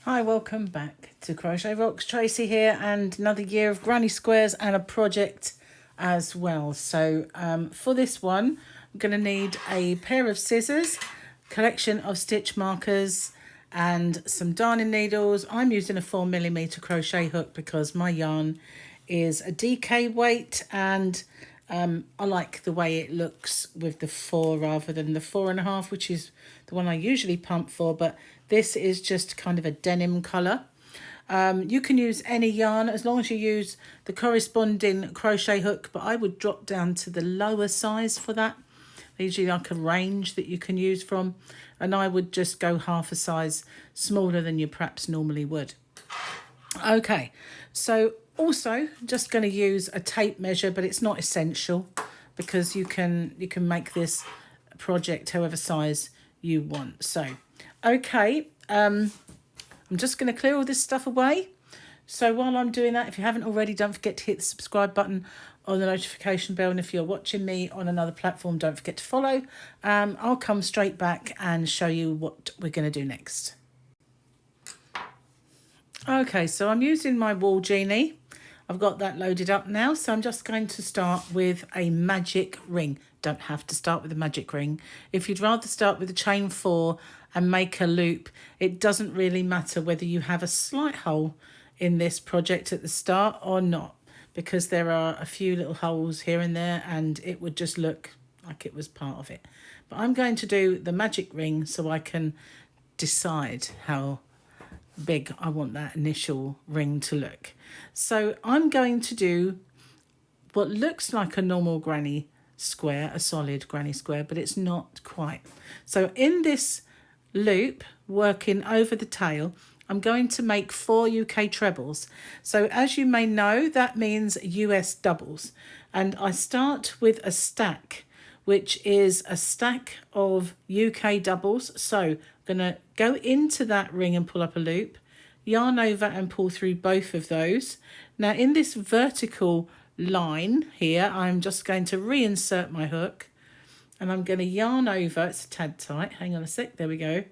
Hi, welcome back to Crochet Rocks. Tracy here, and another year of granny squares and a project as well. So for this one, I'm going to need a pair of scissors, collection of stitch markers, and some darning needles. I'm using a 4mm crochet hook because my yarn is a DK weight, and I like the way it looks with the 4 rather than the 4.5, which is the one I usually pump for, but this is just kind of a denim colour. You can use any yarn as long as you use the corresponding crochet hook, but I would drop down to the lower size for that. There's usually like a range that you can use from, and I would just go half a size smaller than you perhaps normally would. Okay, so also just going to use a tape measure, but it's not essential because you can make this project however size you want. So okay, I'm just going to clear all this stuff away. So while I'm doing that, if you haven't already, don't forget to hit the subscribe button or the notification bell, and if you're watching me on another platform, don't forget to follow. I'll come straight back and show you what we're going to do next. Okay, so I'm using my Wool Genie. I've got that loaded up now, so I'm just going to start with a magic ring. Don't have to start with a magic ring. If you'd rather start with a chain 4 and make a loop, it doesn't really matter whether you have a slight hole in this project at the start or not, because there are a few little holes here and there and it would just look like it was part of it. But I'm going to do the magic ring so I can decide how big I want that initial ring to look. So I'm going to do what looks like a normal granny square, a solid granny square, but it's not quite. So in this loop, working over the tail, I'm going to make 4 UK trebles. So as you may know, that means US doubles. And I start with a stack, which is a stack of UK doubles. So I'm going to go into that ring and pull up a loop, yarn over and pull through both of those. Now in this vertical line here, I'm just going to reinsert my hook, and I'm going to yarn over, it's a tad tight, hang on a sec, there we go,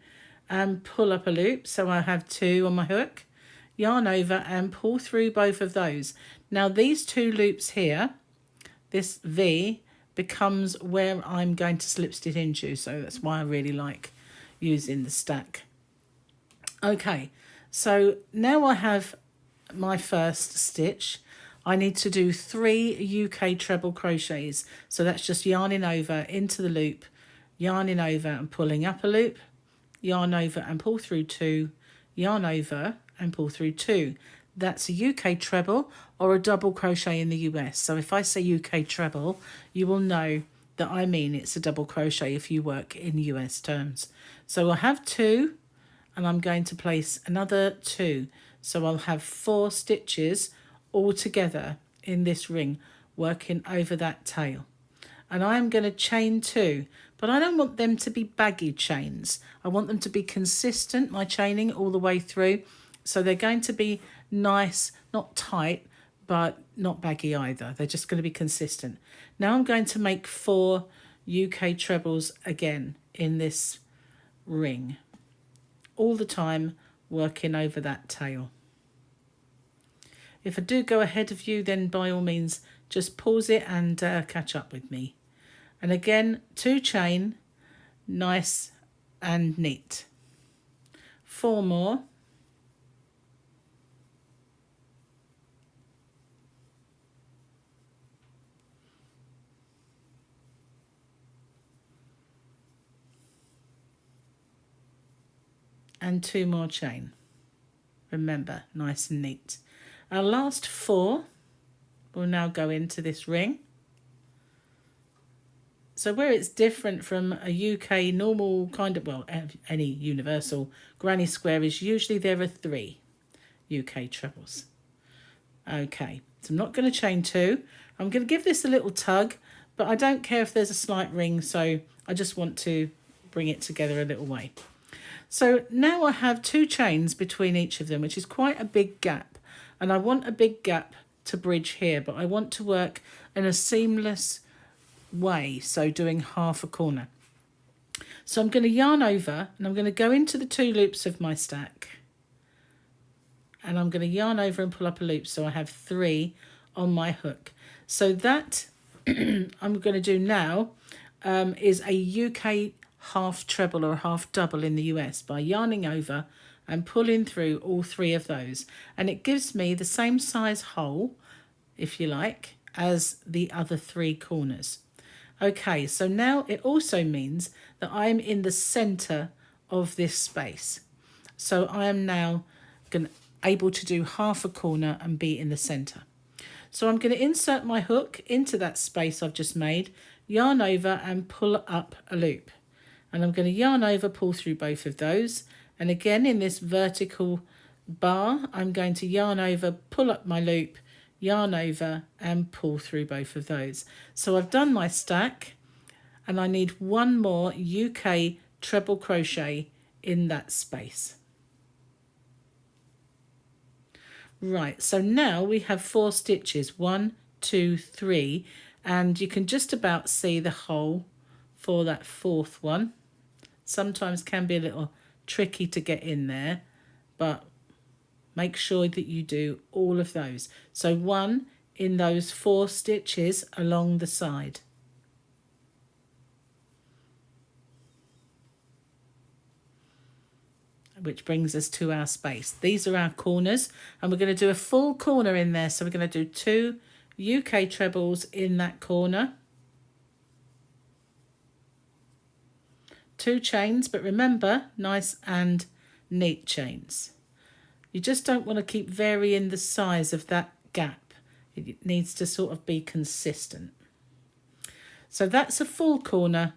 and pull up a loop. So I have 2 on my hook, yarn over and pull through both of those. Now these 2 loops here, this V becomes where I'm going to slip stitch into, so that's why I really like using the stack. Okay, so now I have my first stitch. I need to do 3 UK treble crochets, so that's just yarning over into the loop, yarning over and pulling up a loop, yarn over and pull through 2, yarn over and pull through 2. That's a UK treble or a double crochet in the US. So if I say UK treble, you will know that I mean it's a double crochet if you work in US terms. So I have 2, and I'm going to place another 2. So I'll have 4 stitches all together in this ring, working over that tail. And I'm going to chain 2, but I don't want them to be baggy chains. I want them to be consistent, my chaining all the way through. So they're going to be nice, not tight, but not baggy either. They're just going to be consistent. Now I'm going to make 4 UK trebles again in this ring, all the time working over that tail. If I do go ahead of you, then by all means just pause it and catch up with me. And again, 2 chain, nice and neat. 4 more. And 2 more chain. Remember, nice and neat. Our last 4 will now go into this ring. So where it's different from a UK normal kind of, well, any universal granny square is usually there are 3 UK trebles. Okay, so I'm not going to chain 2. I'm going to give this a little tug, but I don't care if there's a slight ring, so I just want to bring it together a little way. So now I have 2 chains between each of them, which is quite a big gap. And I want a big gap to bridge here, but I want to work in a seamless way, so doing half a corner. So I'm going to yarn over and I'm going to go into the 2 loops of my stack, and I'm going to yarn over and pull up a loop, so I have 3 on my hook. So that I'm going to do now is a UK half treble or half double in the US by yarning over and pulling through all 3 of those, and it gives me the same size hole, if you like, as the other 3 corners. Okay, so now it also means that I'm in the center of this space. So I am now able to do half a corner and be in the center. So I'm going to insert my hook into that space I've just made, yarn over and pull up a loop. And I'm going to yarn over, pull through both of those. And again, in this vertical bar, I'm going to yarn over, pull up my loop, yarn over and pull through both of those. So I've done my stack, and I need 1 more UK treble crochet in that space. Right, so now we have 4 stitches, 1, 2, 3, and you can just about see the hole for that 4th one. Sometimes can be a little tricky to get in there, but make sure that you do all of those. So 1 in those 4 stitches along the side. Which brings us to our space. These are our corners, and we're going to do a full corner in there. So we're going to do 2 UK trebles in that corner, 2 chains, but remember, nice and neat chains. You just don't want to keep varying the size of that gap. It needs to sort of be consistent. So that's a full corner,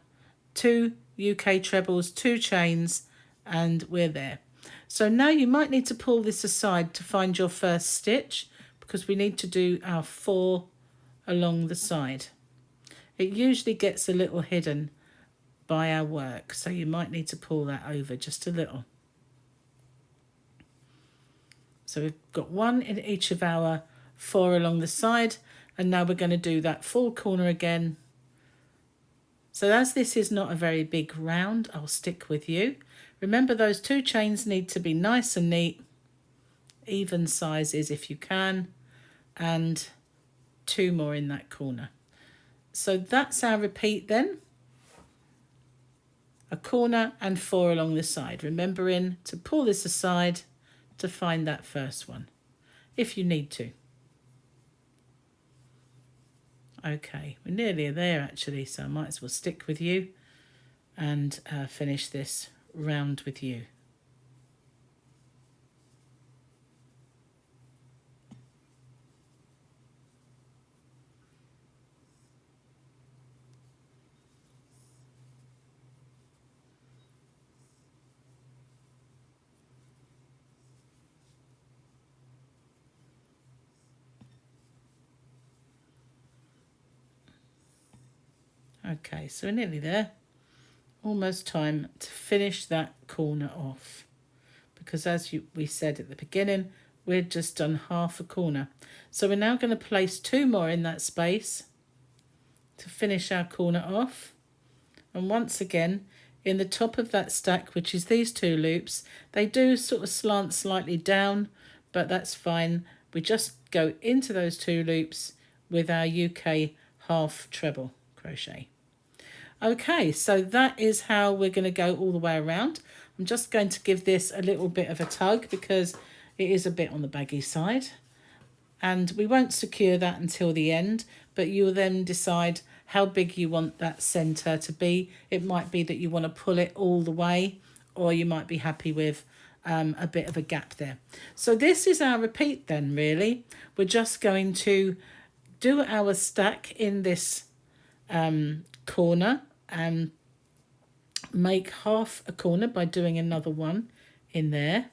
2 UK trebles, 2 chains, and we're there. So now you might need to pull this aside to find your first stitch, because we need to do our 4 along the side. It usually gets a little hidden by our work, so you might need to pull that over just a little. So we've got 1 in each of our 4 along the side, and now we're going to do that full corner again. So as this is not a very big round, I'll stick with you. Remember, those 2 chains need to be nice and neat, even sizes if you can, and 2 more in that corner. So that's our repeat then. A corner and 4 along the side, remembering to pull this aside to find that first one, if you need to. Okay, we're nearly there actually, so I might as well stick with you and finish this round with you. Okay, so we're nearly there. Almost time to finish that corner off, because as we said at the beginning, we'd just done half a corner. So we're now going to place 2 more in that space to finish our corner off. And once again, in the top of that stack, which is these 2 loops, they do sort of slant slightly down, but that's fine. We just go into those 2 loops with our UK half treble crochet. Okay, so that is how we're going to go all the way around. I'm just going to give this a little bit of a tug because it is a bit on the baggy side. And we won't secure that until the end, but you'll then decide how big you want that centre to be. It might be that you want to pull it all the way, or you might be happy with a bit of a gap there. So this is our repeat then, really. We're just going to do our stack in this corner and make half a corner by doing another one in there.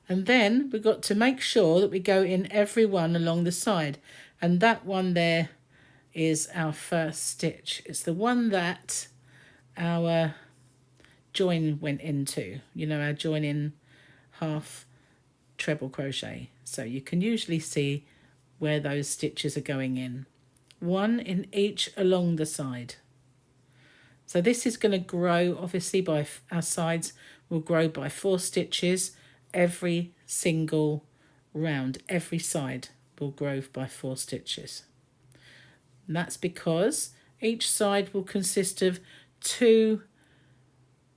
And then we've got to make sure that we go in every one along the side. And that one there is our first stitch. It's the one that our join went into, you know, our join in half treble crochet. So you can usually see where those stitches are going in. 1 in each along the side. So this is going to grow, obviously, by our sides will grow by 4 stitches every single round, every side will grow by 4 stitches. And that's because each side will consist of 2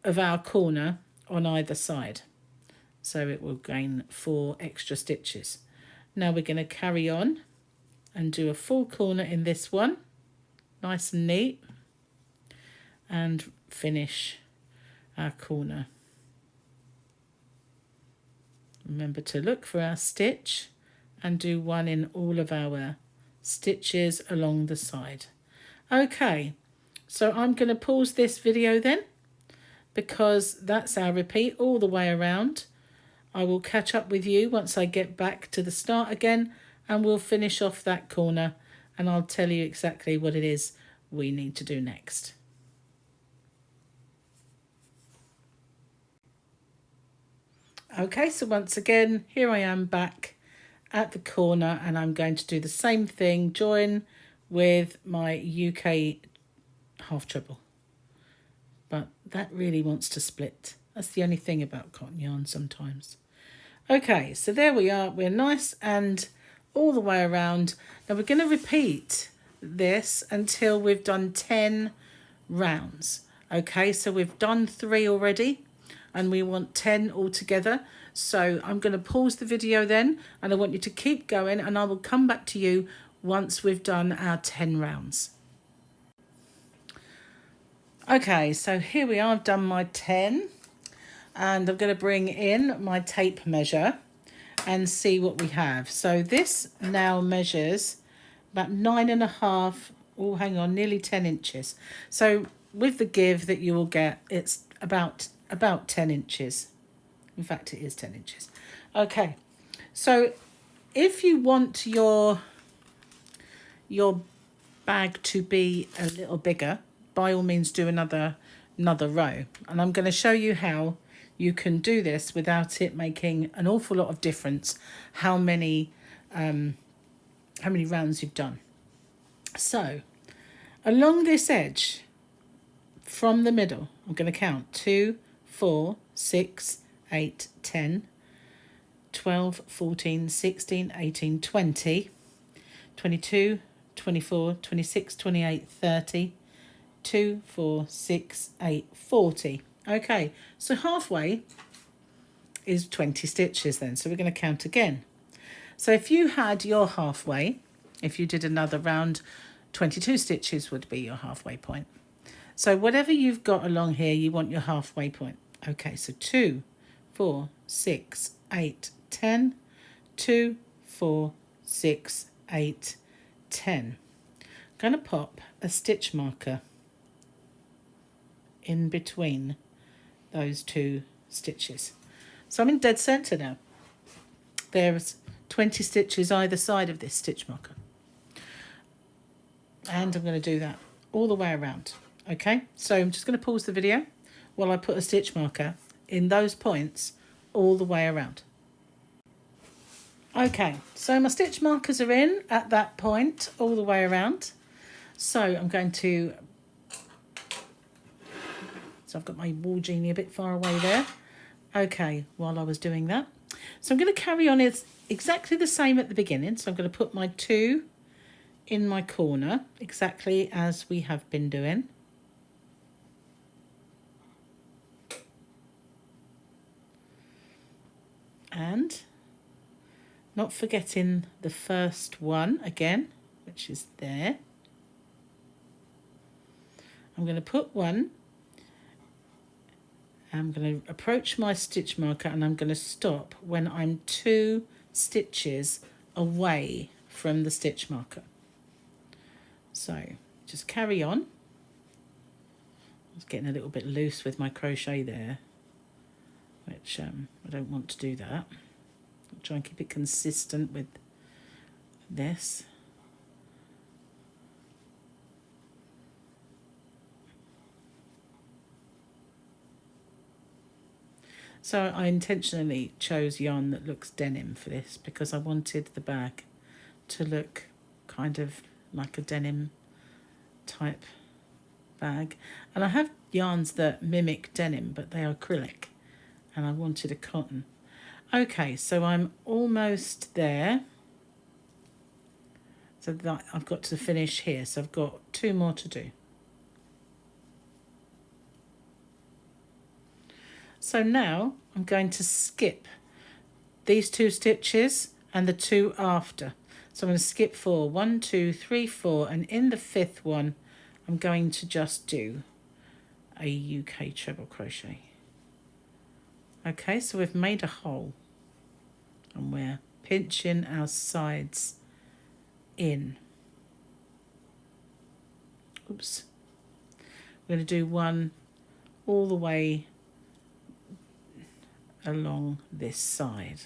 of our corner on either side. So it will gain 4 extra stitches. Now we're going to carry on and do a full corner in this one, nice and neat, and finish our corner. Remember to look for our stitch and do 1 in all of our stitches along the side. Okay, so I'm going to pause this video then, because that's our repeat all the way around. I will catch up with you once I get back to the start again, and we'll finish off that corner, and I'll tell you exactly what it is we need to do next. Okay, so once again, here I am back at the corner, and I'm going to do the same thing, join with my UK half treble. But that really wants to split. That's the only thing about cotton yarn sometimes. Okay, so there we are. We're nice and all the way around. Now we're going to repeat this until we've done 10 rounds. Okay, so we've done 3 already and we want 10 altogether. So I'm going to pause the video then, and I want you to keep going, and I will come back to you once we've done our 10 rounds. Okay, so here we are. I've done my 10, and I'm going to bring in my tape measure and see what we have. So this now measures about 9.5, oh hang on, nearly 10 inches. So with the give that you will get, it's about 10 inches. In fact, it is 10 inches. Okay, so if you want your bag to be a little bigger, by all means do another row. And I'm going to show you how you can do this without it making an awful lot of difference how many rounds you've done. So along this edge from the middle, I'm going to count 2, 4, 6, 8, 10, 12, 14, 16, 18, 20, 22, 24, 26, 28, 30, 2, 4, 6, 8, 40. Okay, so halfway is 20 stitches then. So we're going to count again. So if you had your halfway, if you did another round, 22 stitches would be your halfway point. So whatever you've got along here, you want your halfway point. Okay, so 2, 4, 6, 8, 10, 2, 4, 6, 8, 10. I'm going to pop a stitch marker in between those 2 stitches. So I'm in dead center now. There's 20 stitches either side of this stitch marker. And I'm going to do that all the way around. Okay, so I'm just going to pause the video while I put a stitch marker in those points all the way around. Okay, so my stitch markers are in at that point all the way around. So I'm going to, so I've got my Wool Genie a bit far away there. Okay, while I was doing that. So I'm going to carry on, it's exactly the same at the beginning. So I'm going to put my 2 in my corner, exactly as we have been doing. And not forgetting the first one again, which is there. I'm going to put 1. I'm going to approach my stitch marker, and I'm going to stop when I'm 2 stitches away from the stitch marker. So just carry on. I was getting a little bit loose with my crochet there, which I don't want to do that. I'll try and keep it consistent with this. So I intentionally chose yarn that looks denim for this because I wanted the bag to look kind of like a denim type bag. And I have yarns that mimic denim, but they are acrylic, and I wanted a cotton. Okay, so I'm almost there. So that I've got to finish here, so I've got 2 more to do. So now I'm going to skip these 2 stitches and the 2 after. So I'm going to skip 4, 1, 2, 3, 4, and in the 5th one I'm going to just do a UK treble crochet. Okay, so we've made a hole and we're pinching our sides in. Oops. We're going to do one all the way along this side.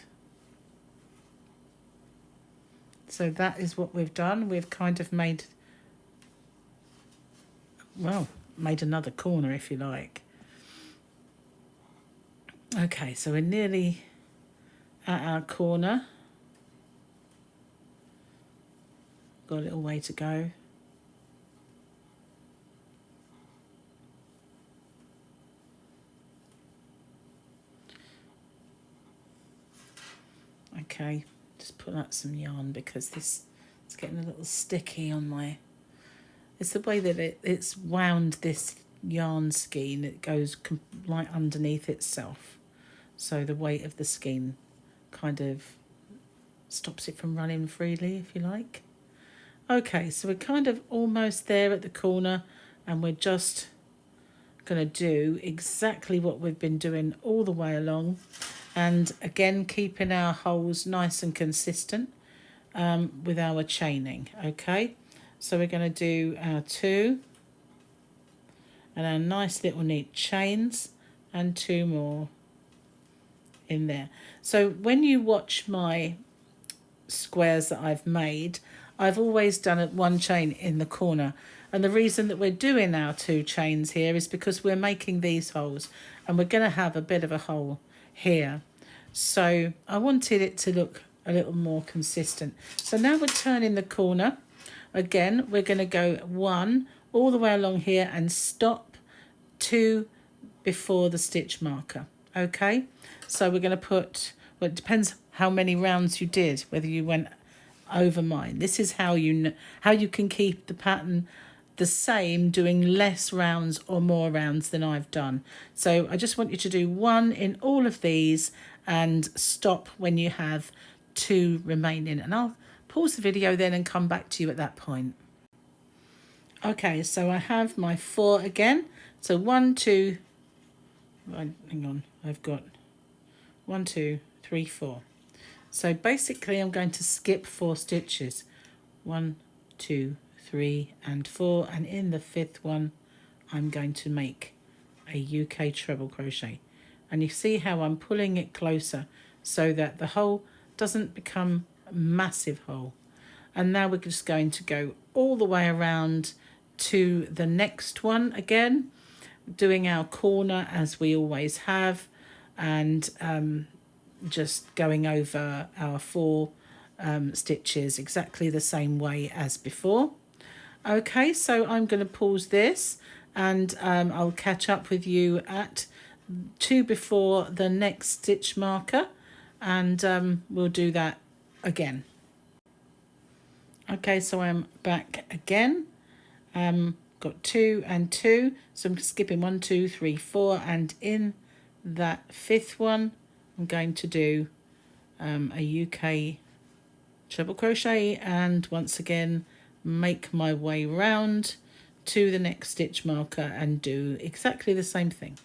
So that is what we've done. We've kind of made, well, made another corner if you like. Okay, so we're nearly at our corner. Got a little way to go. Okay, just pull out some yarn because this is getting a little sticky on my... It's the way that it's wound this yarn skein. It goes right underneath itself. So the weight of the skein kind of stops it from running freely, if you like. Okay, so we're kind of almost there at the corner and we're just going to do exactly what we've been doing all the way along. And again, keeping our holes nice and consistent with our chaining, okay? So we're going to do our 2 and our nice little neat chains and 2 more in there. So when you watch my squares that I've made, I've always done it 1 chain in the corner. And the reason that we're doing our 2 chains here is because we're making these holes and we're going to have a bit of a hole here. So I wanted it to look a little more consistent. So now we're turning the corner. Again, we're going to go 1 all the way along here and stop 2 before the stitch marker. Okay, so we're going to put, well, it depends how many rounds you did, whether you went over mine. This is how you can keep the pattern the same, doing less rounds or more rounds than I've done. So I just want you to do 1 in all of these and stop when you have 2 remaining, and I'll pause the video then and come back to you at that point. Okay, so I have my 4 again. So 1, 2, hang on, I've got 1, 2, 3, 4. So basically I'm going to skip 4 stitches. 1, 2, 3 and 4, and in the 5th one I'm going to make a UK treble crochet. And you see how I'm pulling it closer so that the hole doesn't become a massive hole. And now we're just going to go all the way around to the next one again, doing our corner as we always have, and just going over our 4 stitches exactly the same way as before. Okay, so I'm going to pause this and I'll catch up with you at 2 before the next stitch marker, and we'll do that again. Okay, so I'm back again. Got 2 and 2, so I'm skipping 1, 2, 3, 4, and in that 5th one I'm going to do a UK treble crochet, and once again make my way round to the next stitch marker and do exactly the same thing.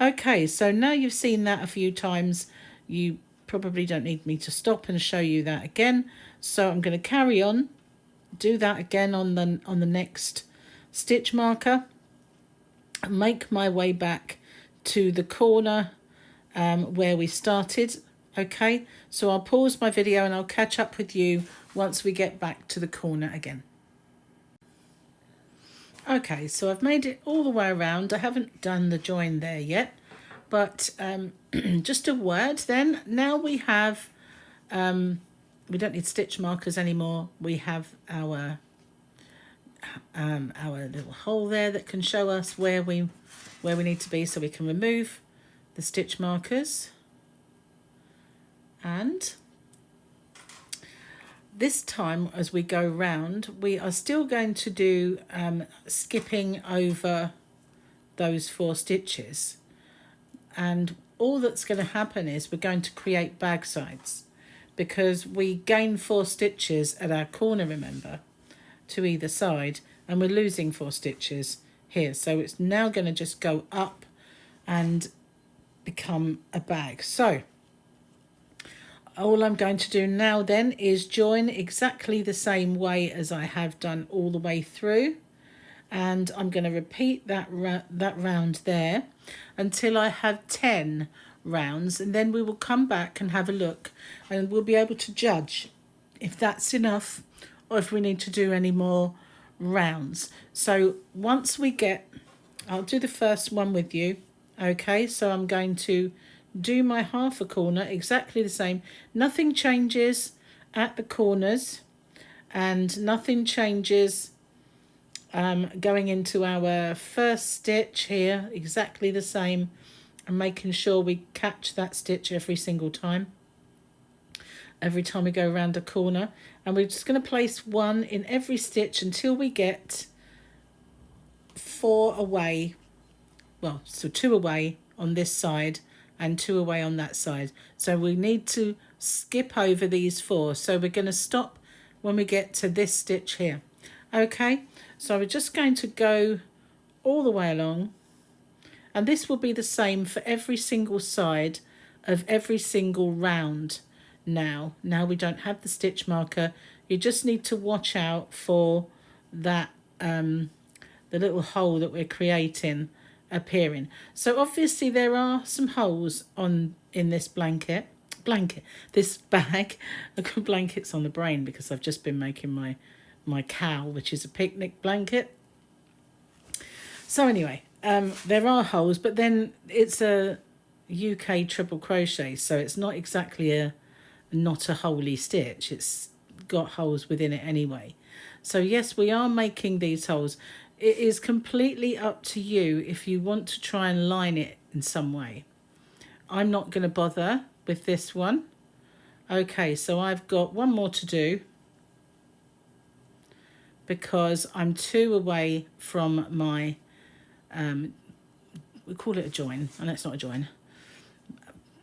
Okay, so now you've seen that a few times, you probably don't need me to stop and show you that again. So I'm going to carry on, do that again on the next stitch marker, make my way back to the corner where we started. Okay, so I'll pause my video and I'll catch up with you once we get back to the corner again. Okay, so I've made it all the way around. I haven't done the join there yet, but just a word then. Now we have, we don't need stitch markers anymore. We have our little hole there that can show us where we need to be, so we can remove the stitch markers. And this time, as we go round, we are still going to do skipping over those 4 stitches, and all that's going to happen is we're going to create bag sides, because we gain 4 stitches at our corner, remember, to either side, and we're losing 4 stitches here. So it's now going to just go up and become a bag. So all I'm going to do now then is join exactly the same way as I have done all the way through, and I'm going to repeat that round there until I have 10 rounds, and then we will come back and have a look, and we'll be able to judge if that's enough or if we need to do any more rounds. So once we get, I'll do the first one with you. Okay, so I'm going to do my half a corner exactly the same. Nothing changes at the corners, and nothing changes going into our first stitch here, exactly the same, and making sure we catch that stitch every single time we go around a corner. And we're just going to place 1 in every stitch until we get 4 away, well, so 2 away on this side and 2 away on that side. So we need to skip over these 4. So we're going to stop when we get to this stitch here. Okay, so we're just going to go all the way along, and this will be the same for every single side of every single round. Now we don't have the stitch marker. You just need to watch out for that the little hole that we're creating appearing. So obviously there are some holes in this this bag. I've got blankets on the brain because I've just been making my cowl, which is a picnic blanket. So anyway, there are holes, but then it's a UK triple crochet, so it's not exactly not a holey stitch. It's got holes within it anyway. So yes, we are making these holes. It is completely up to you if you want to try and line it in some way. I'm not going to bother with this one. Okay, so I've got 1 more to do because I'm 2 away from my we call it a join, and it's not a join,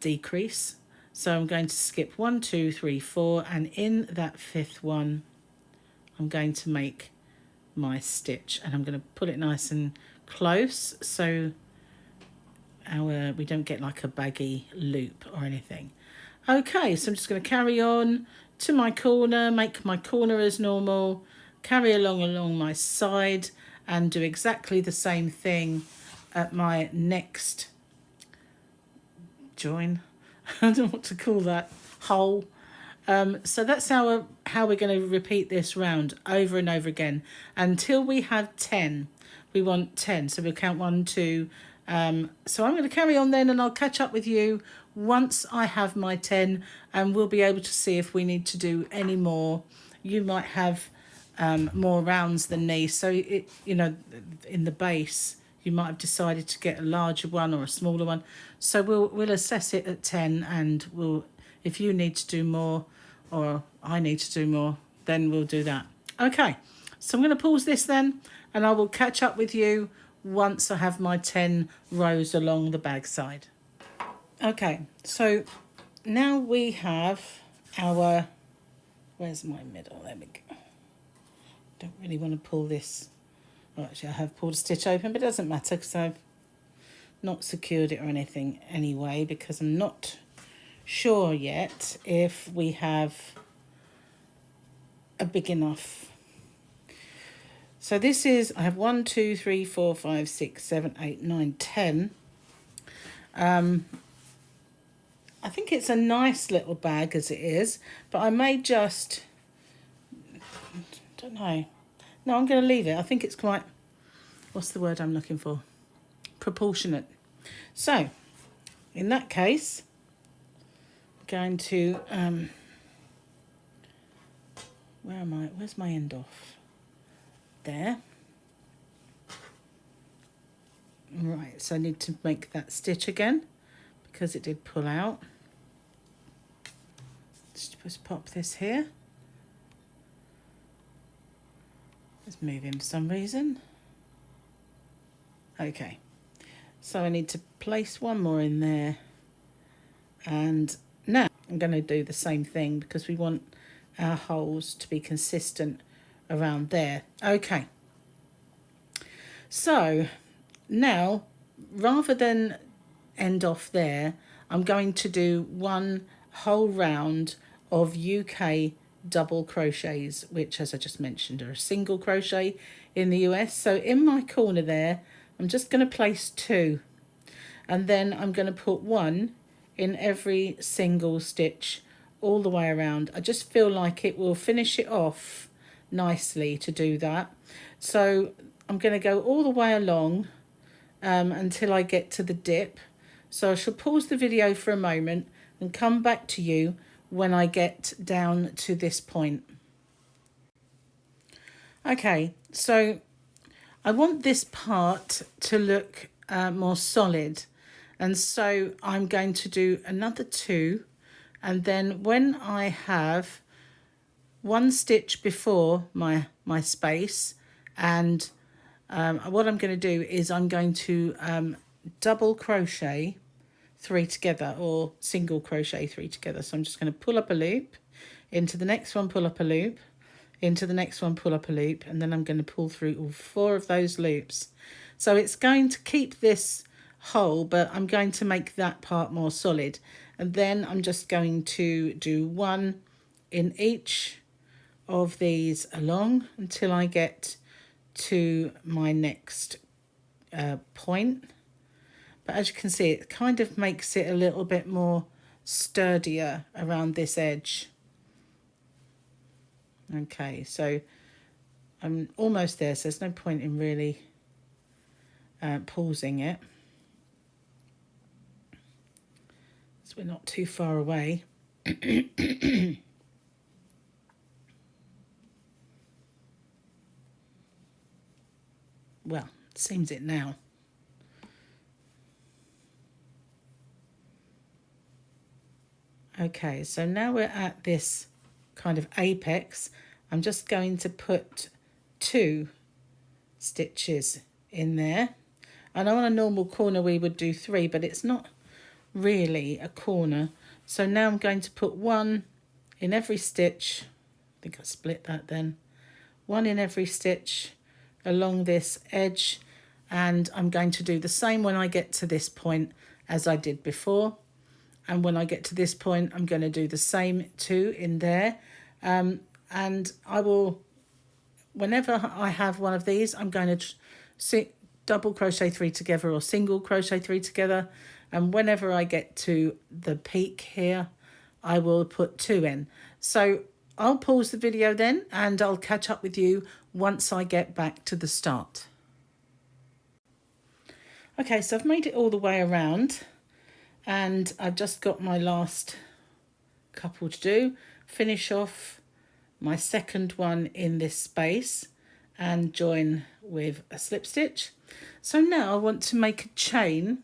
decrease. So I'm going to skip 1, 2, 3, 4, and in that 5th one I'm going to make my stitch, and I'm going to pull it nice and close so we don't get like a baggy loop or anything. Okay, so I'm just going to carry on to my corner, make my corner as normal, carry along my side, and do exactly the same thing at my next join. I don't know what to call that, hole. So that's how we're going to repeat this round over and over again until we have 10. We want 10, so we'll count 1, 2. So I'm going to carry on then, and I'll catch up with you once I have my 10, and we'll be able to see if we need to do any more. You might have more rounds than me, so in the base you might have decided to get a larger one or a smaller one. So we'll assess it at 10, and if you need to do more or I need to do more, then we'll do that. Okay, so I'm going to pause this then, and I will catch up with you once I have my 10 rows along the bag side. Okay, so now we have our, where's my middle? There we go. Don't really want to pull this. Well, actually I have pulled a stitch open, but it doesn't matter because I've not secured it or anything anyway, because I'm not sure yet if we have a big enough. So this is, I have 1, 2, 3, 4, 5, 6, 7, 8, 9, 10. I think it's a nice little bag as it is, but I may just, don't know. No, I'm going to leave it. I think it's quite, what's the word I'm looking for? Proportionate. So, in that case, I'm going to, where am I? Where's my end off? There. Right, so I need to make that stitch again because it did pull out. Just pop this here. It's moving for some reason. Okay, so I need to place one more in there, and now I'm going to do the same thing because we want our holes to be consistent around there. Okay, so now rather than end off there, I'm going to do one whole round of UK double crochets, which, as I just mentioned, are a single crochet in the US. So in my corner there, I'm just going to place 2, and then I'm going to put 1 in every single stitch all the way around. I just feel like it will finish it off nicely to do that. So I'm going to go all the way along until I get to the dip. So I shall pause the video for a moment and come back to you when I get down to this point. Okay, so I want this part to look more solid, and so I'm going to do another 2, and then when I have 1 stitch before my space, and what I'm going to do is I'm going to double crochet 3 together, or single crochet 3 together. So I'm just going to pull up a loop into the next one, pull up a loop into the next one, pull up a loop, and then I'm going to pull through all 4 of those loops. So it's going to keep this whole, but I'm going to make that part more solid, and then I'm just going to do 1 in each of these along until I get to my next point. But as you can see, it kind of makes it a little bit more sturdier around this edge. Okay, so I'm almost there, so there's no point in really pausing it, so we're not too far away. Well, it seems it now. Okay, so now we're at this kind of apex. I'm just going to put 2 stitches in there. I know on a normal corner we would do 3, but it's not really a corner. So now I'm going to put 1 in every stitch. I think I split that then. 1 in every stitch along this edge, and I'm going to do the same when I get to this point as I did before. And when I get to this point, I'm going to do the same 2 in there. And I will, whenever I have one of these, I'm going to double crochet 3 together or single crochet 3 together. And whenever I get to the peak here, I will put 2 in. So I'll pause the video then, and I'll catch up with you once I get back to the start. Okay, so I've made it all the way around, and I've just got my last couple to do. Finish off my second one in this space and join with a slip stitch. So now I want to make a chain,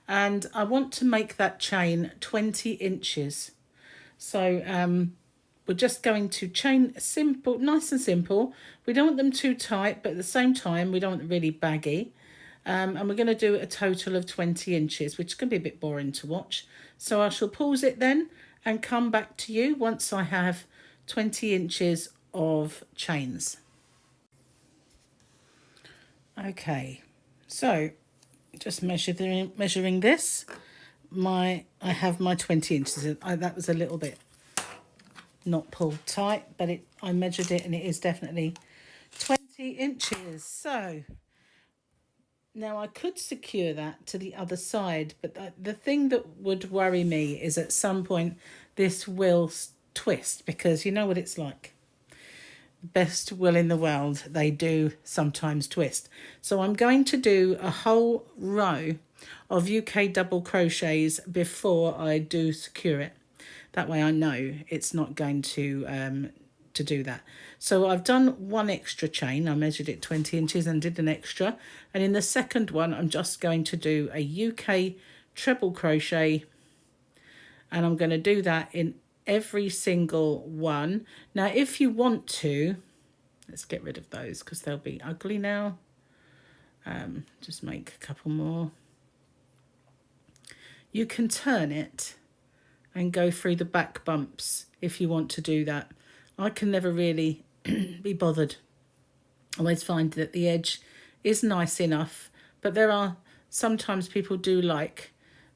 and I want to make that chain 20 inches. So we're just going to chain simple, nice and simple. We don't want them too tight, but at the same time we don't want them really baggy. And we're going to do a total of 20 inches, which is going to be a bit boring to watch. So I shall pause it then and come back to you once I have 20 inches of chains. Okay, so just measuring this. I have my 20 inches. That was a little bit not pulled tight, but I measured it and it is definitely 20 inches. So now I could secure that to the other side, but the thing that would worry me is at some point this will twist, because you know what it's like. Best will in the world, they do sometimes twist. So I'm going to do a whole row of UK double crochets before I do secure it. That way I know it's not going to do that. So I've done 1 extra chain. I measured it 20 inches and did an extra. And in the second one, I'm just going to do a UK treble crochet. And I'm going to do that in every single one. Now, if you want to, let's get rid of those because they'll be ugly now. Just make a couple more. You can turn it and go through the back bumps if you want to do that. I can never really be bothered. I always find that the edge is nice enough, but there are sometimes people do like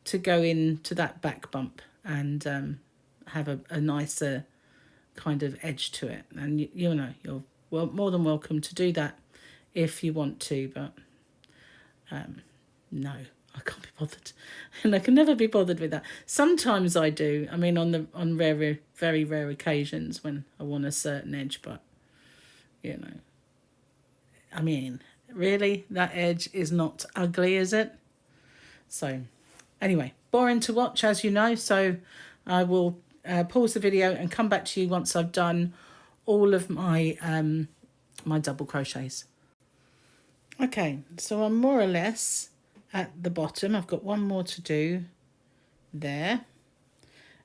to go into that back bump and have a nicer kind of edge to it. And you know, you're more than welcome to do that if you want to, but no, I can't be bothered, and I can never be bothered with that. Sometimes I do. I mean, on very rare occasions when I want a certain edge, but you know, I mean, really, that edge is not ugly, is it? So, anyway, boring to watch, as you know. So, I will pause the video and come back to you once I've done all of my my double crochets. Okay, so I'm more or less at the bottom. I've got one more to do there.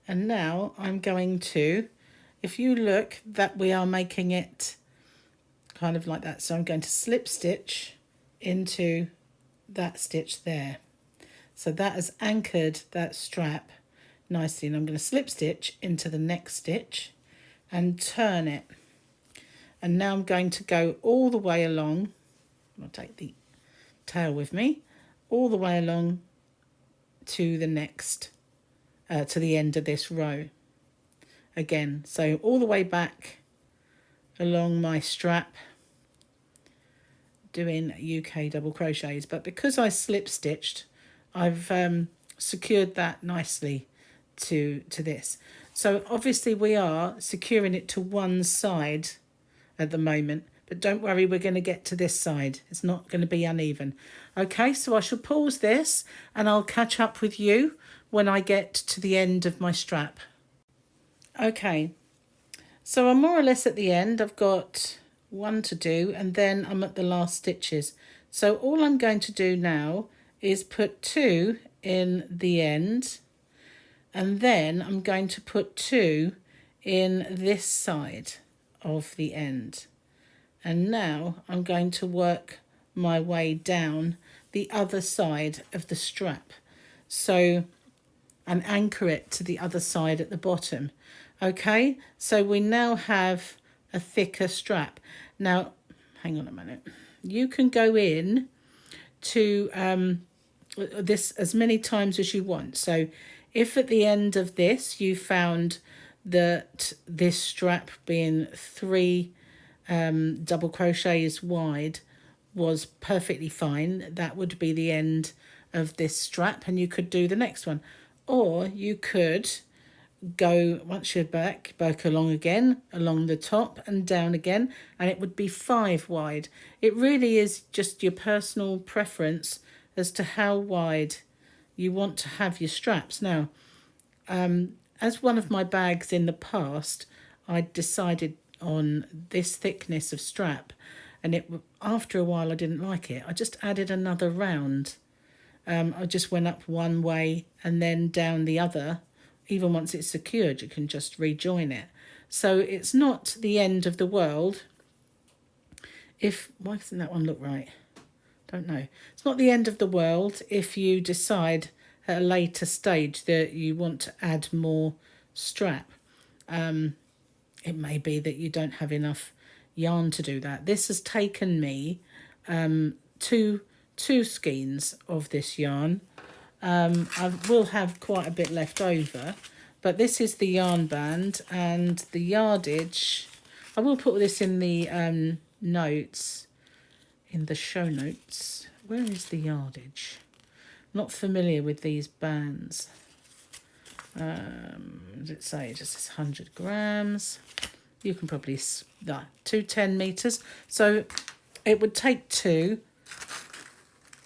And now I'm going to, if you look, that we are making it kind of like that. So I'm going to slip stitch into that stitch there. So that has anchored that strap nicely. And I'm going to slip stitch into the next stitch and turn it. And now I'm going to go all the way along. I'll take the tail with me, all the way along to the next, to the end of this row. Again, so all the way back along my strap, doing UK double crochets. But because I slip stitched, I've secured that nicely to this. So obviously we are securing it to one side at the moment. But don't worry, we're going to get to this side. It's not going to be uneven. Okay, so I shall pause this and I'll catch up with you when I get to the end of my strap. Okay, so I'm more or less at the end. I've got one to do and then I'm at the last stitches. So all I'm going to do now is put 2 in the end, and then I'm going to put 2 in this side of the end. And now I'm going to work my way down the other side of the strap. So, and anchor it to the other side at the bottom. Okay, so we now have a thicker strap. Now, hang on a minute. You can go in to this as many times as you want. So if at the end of this you found that this strap being 3 double crochets wide was perfectly fine, that would be the end of this strap and you could do the next one. Or you could go, once you're back along again, along the top and down again, and it would be 5 wide. It really is just your personal preference as to how wide you want to have your straps. Now, as one of my bags in the past, I decided on this thickness of strap, and after a while I didn't like it. I just added another round. I just went up one way and then down the other. Even once it's secured, you can just rejoin it. So it's not the end of the world. Why doesn't that one look right? Don't know. It's not the end of the world if you decide at a later stage that you want to add more strap. It may be that you don't have enough yarn to do that. This has taken me two skeins of this yarn. I will have quite a bit left over, but this is the yarn band, and the yardage, I will put this in the notes, in the show notes. Where is the yardage? Not familiar with these bands. Does it say just this 100 grams? You can probably, 210 meters. So it would take 2.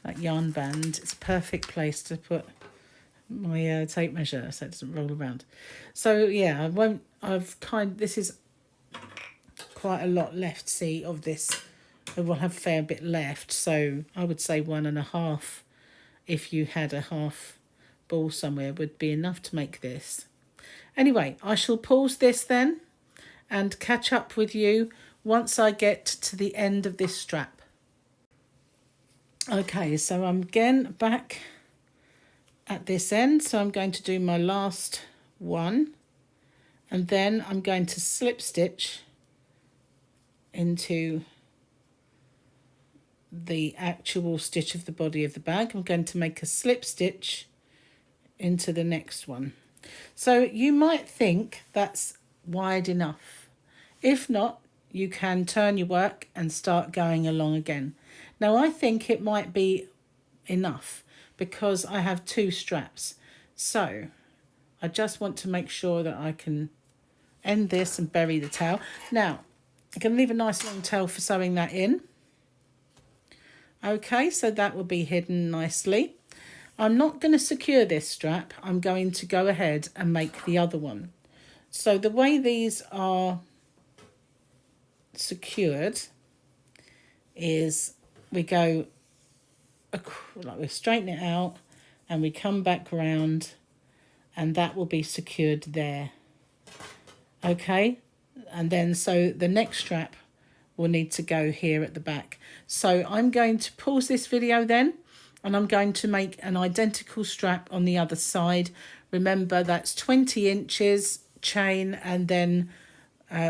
That yarn band, it's a perfect place to put my tape measure so it doesn't roll around. So yeah, this is quite a lot left, see, of this. I will have a fair bit left, so I would say 1.5, if you had a half ball somewhere, would be enough to make this. Anyway, I shall pause this then and catch up with you once I get to the end of this strap. Okay, so I'm again back at this end, so I'm going to do my last one, and then I'm going to slip stitch into the actual stitch of the body of the bag. I'm going to make a slip stitch into the next one. So you might think that's wide enough. If not, you can turn your work and start going along again. Now I think it might be enough because I have 2 straps. So I just want to make sure that I can end this and bury the tail. Now I can leave a nice long tail for sewing that in. Okay, so that will be hidden nicely. I'm not going to secure this strap. I'm going to go ahead and make the other one. So the way these are secured is we go, like we straighten it out and we come back round, and that will be secured there. Okay, and then so the next strap will need to go here at the back. So I'm going to pause this video then, and I'm going to make an identical strap on the other side. Remember, that's 20 inches chain, and then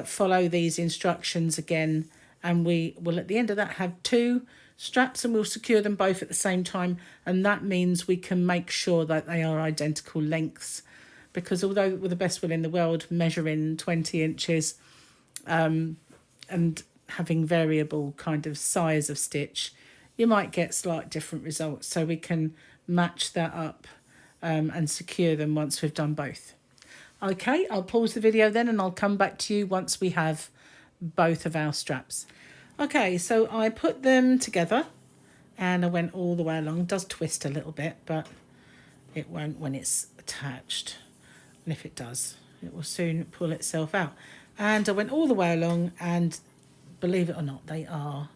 follow these instructions again, and we will at the end of that have 2 straps, and we'll secure them both at the same time, and that means we can make sure that they are identical lengths, because although with the best will in the world measuring 20 inches and having variable kind of size of stitch, you might get slight different results. So we can match that up and secure them once we've done both. Okay, I'll pause the video then and I'll come back to you once we have both of our straps. Okay, so I put them together and I went all the way along. It does twist a little bit, but it won't when it's attached. And if it does, it will soon pull itself out. And I went all the way along, and believe it or not, they are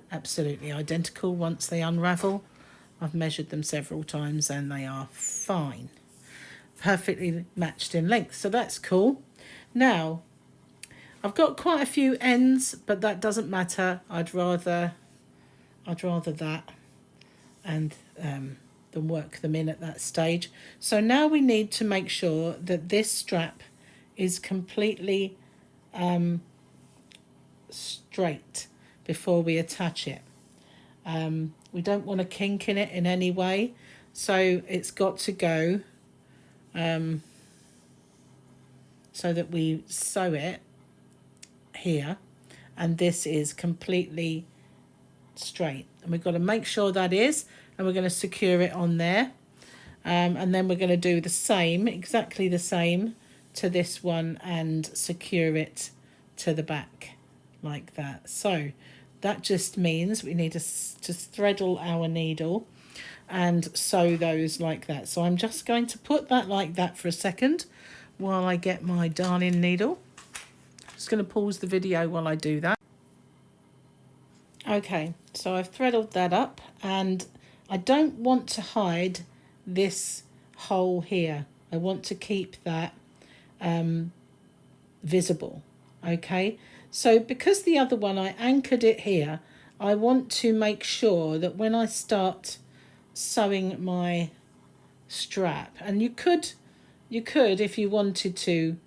absolutely identical once they unravel. I've measured them several times and they are fine. Perfectly matched in length, so that's cool. Now, I've got quite a few ends, but that doesn't matter. I'd rather that and than work them in at that stage. So now we need to make sure that this strap is completely straight before we attach it. We don't want a kink in it in any way, so it's got to go so that we sew it here, and this is completely straight, and we've got to make sure that is, and we're going to secure it on there, and then we're going to do the same, exactly the same to this one, and secure it to the back like that. So that just means we need to threadle our needle and sew those like that. So I'm just going to put that like that for a second while I get my darning needle. Just going to pause the video while I do that. Okay, so I've threaded that up, and I don't want to hide this hole here. I want to keep that visible. Okay, so because the other one I anchored it here, I want to make sure that when I start sewing my strap, and you could if you wanted to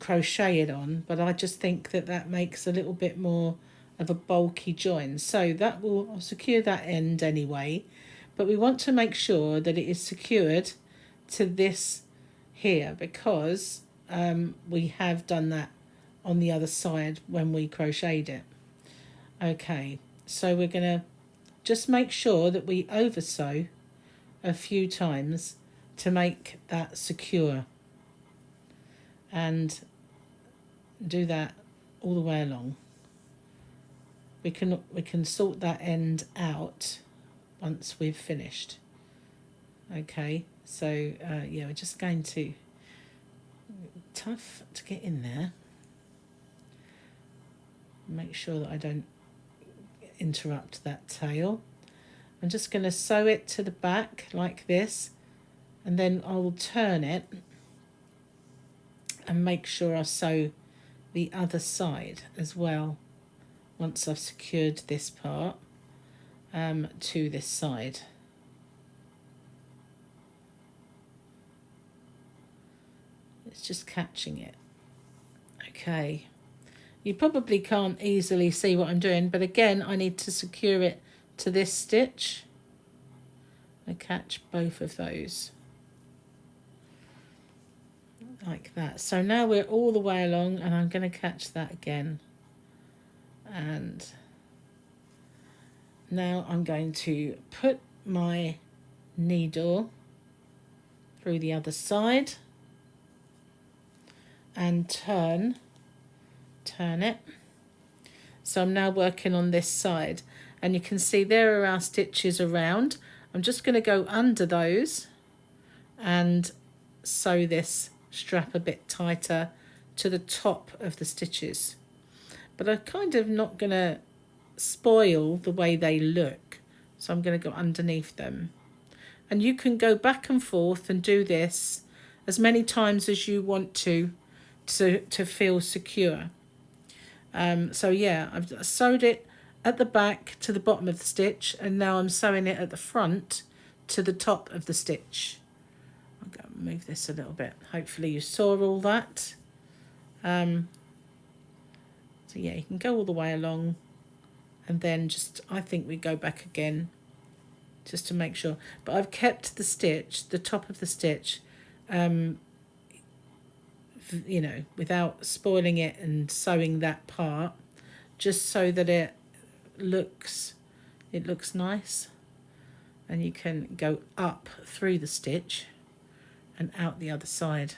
crochet it on, but I just think that makes a little bit more of a bulky join. So that I'll secure that end anyway, but we want to make sure that it is secured to this here, because we have done that on the other side when we crocheted it. Okay, so we're going to just make sure that we over sew a few times to make that secure, and do that all the way along. We can sort that end out once we've finished. Okay, so yeah, we're just going to, tough to get in there. Make sure that I don't interrupt that tail. I'm just going to sew it to the back like this, and then I will turn it and make sure I sew the other side as well once I've secured this part to this side. It's just catching it. Okay, you probably can't easily see what I'm doing, but again I need to secure it to this stitch. I catch both of those like that. So now we're all the way along, and I'm going to catch that again, and now I'm going to put my needle through the other side and turn it. So I'm now working on this side, and you can see there are our stitches around. I'm just going to go under those and sew this strap a bit tighter to the top of the stitches, but I'm kind of not going to spoil the way they look, so I'm going to go underneath them. And you can go back and forth and do this as many times as you want to feel secure. So yeah, I've sewed it at the back to the bottom of the stitch, and now I'm sewing it at the front to the top of the stitch. I'll go move this a little bit. Hopefully you saw all that. So yeah, you can go all the way along, and then just, I think we go back again just to make sure. But I've kept the stitch, the top of the stitch, you know, without spoiling it and sewing that part, just so that it looks nice. And you can go up through the stitch and out the other side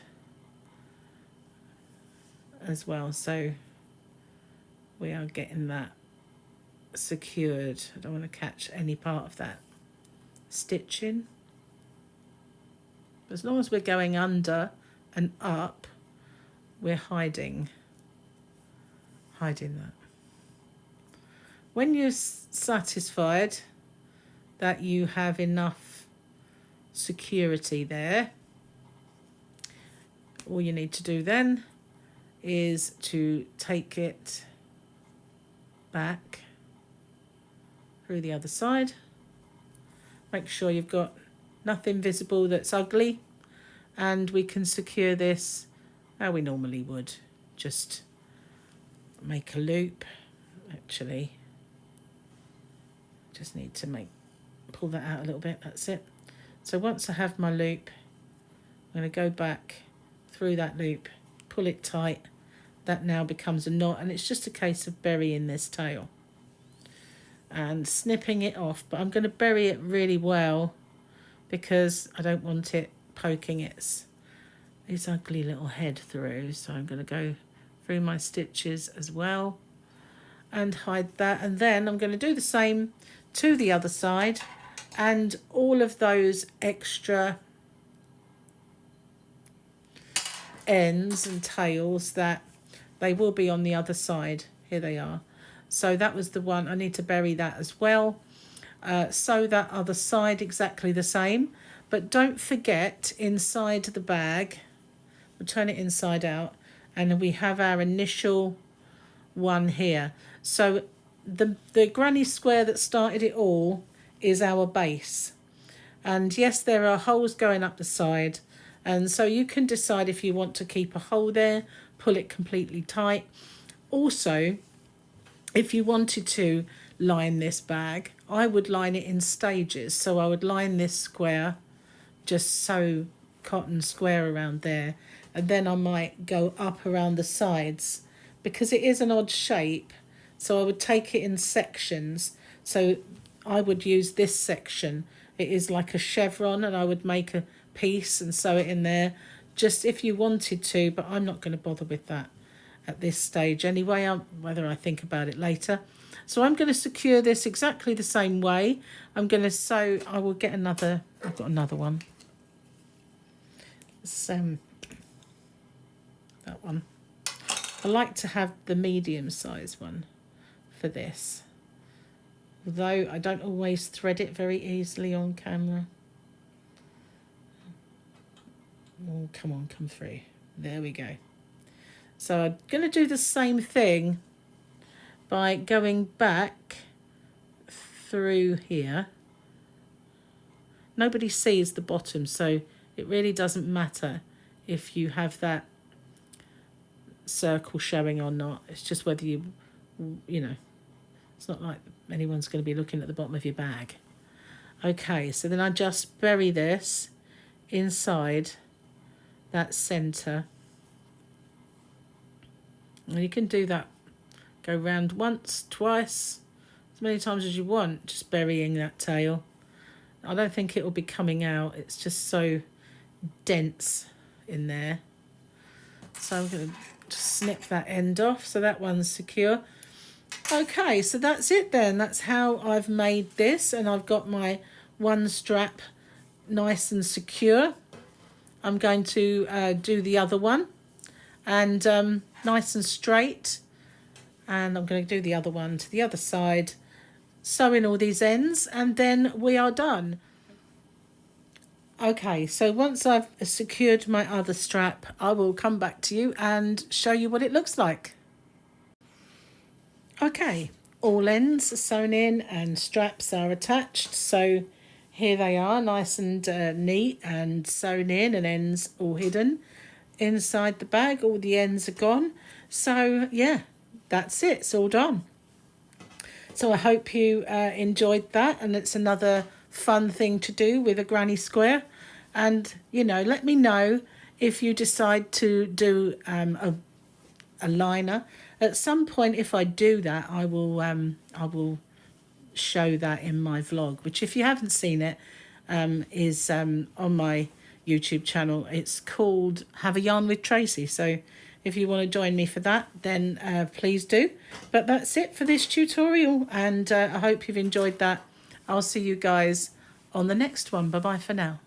as well. So we are getting that secured. I don't want to catch any part of that stitching. As long as we're going under and up, we're hiding that. When you're satisfied that you have enough security there, all you need to do then is to take it back through the other side. Make sure you've got nothing visible that's ugly, and we can secure this how we normally would. Just make a loop. Actually, just need to pull that out a little bit. That's it. So once I have my loop, I'm going to go back through that loop, pull it tight. That now becomes a knot, and it's just a case of burying this tail and snipping it off. But I'm going to bury it really well because I don't want it poking its ugly little head through. So I'm going to go through my stitches as well and hide that, and then I'm going to do the same to the other side, and all of those extra ends and tails, that they will be on the other side. Here they are. So that was the one. I need to bury that as well. Sew that other side exactly the same, but don't forget inside the bag, we'll turn it inside out, and we have our initial one here. So the granny square that started it all is our base, and yes, there are holes going up the side, and so you can decide if you want to keep a hole there, pull it completely tight. Also, if you wanted to line this bag, I would line it in stages. So I would line this square, just sew cotton square around there, and then I might go up around the sides because it is an odd shape. So I would take it in sections. So I would use this section. It is like a chevron, and I would make a piece and sew it in there, just if you wanted to, but I'm not going to bother with that at this stage anyway, whether I think about it later. So I'm going to secure this exactly the same way. I'm going to sew, I will get another, I've got another one. It's, that one. I like to have the medium size one for this, although I don't always thread it very easily on camera. Oh, come on, come through. There we go. So I'm going to do the same thing by going back through here. Nobody sees the bottom, so it really doesn't matter if you have that circle showing or not. It's just whether you know, it's not like anyone's going to be looking at the bottom of your bag. Okay, so then I just bury this inside that centre. And you can do that, go round once, twice, as many times as you want, just burying that tail. I don't think it will be coming out. It's just so dense in there. So I'm going to just snip that end off so that one's secure. Okay, so that's it then. That's how I've made this, and I've got my one strap nice and secure. I'm going to do the other one, and nice and straight. And I'm going to do the other one to the other side, sew in all these ends, and then we are done. Okay, so once I've secured my other strap, I will come back to you and show you what it looks like. Okay, all ends are sewn in and straps are attached, so here they are, nice and neat and sewn in, and ends all hidden inside the bag. All the ends are gone. So yeah, that's it, it's all done. So I hope you enjoyed that, and it's another fun thing to do with a granny square. And you know, let me know if you decide to do a liner at some point. If I do that, I will show that in my vlog, which, if you haven't seen it, is on my YouTube channel. It's called Have a Yarn with Tracy. So if you want to join me for that, then please do. But that's it for this tutorial, and I hope you've enjoyed that. I'll see you guys on the next one. Bye bye for now.